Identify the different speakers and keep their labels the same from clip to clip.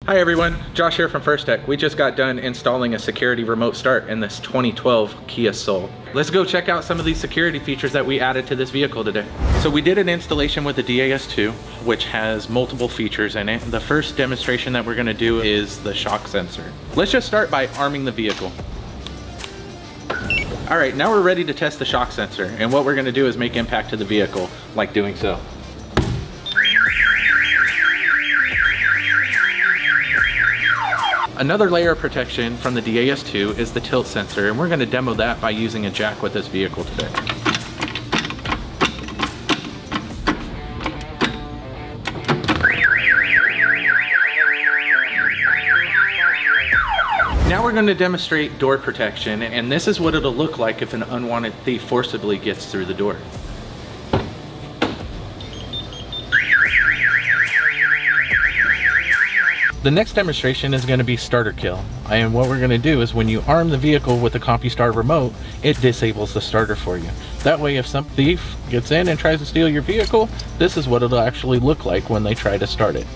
Speaker 1: Hi everyone, Josh here from First Tech. We just got done installing a security remote start in this 2012 Kia Soul. Let's go check out some of these security features that we added to this vehicle today. So we did an installation with the DAS2, which has multiple features in it. The first demonstration that we're gonna do is the shock sensor. Let's just start by arming the vehicle. All right, now we're ready to test the shock sensor. And what we're gonna do is make impact to the vehicle, like doing so. Another layer of protection from the DAS2 is the tilt sensor, and we're going to demo that by using a jack with this vehicle today. Now we're going to demonstrate door protection, and this is what it'll look like if an unwanted thief forcibly gets through the door. The next demonstration is going to be starter kill, and what we're going to do is when you arm the vehicle with the Compustar remote, it disables the starter for you. That way if some thief gets in and tries to steal your vehicle, this is what it'll actually look like when they try to start it.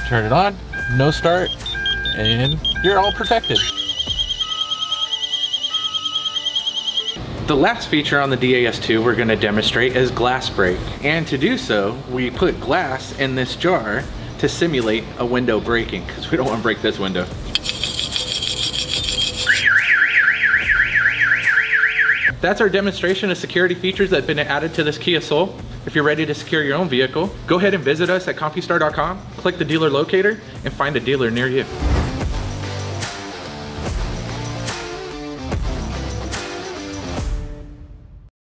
Speaker 1: Turn it on, no start, and you're all protected. The last feature on the DAS2 we're going to demonstrate is glass break, and to do so we put glass in this jar to simulate a window breaking because we don't want to break this window. That's our demonstration of security features that have been added to this Kia Soul. If you're ready to secure your own vehicle, go ahead and visit us at compustar.com, click the dealer locator, and find a dealer near you.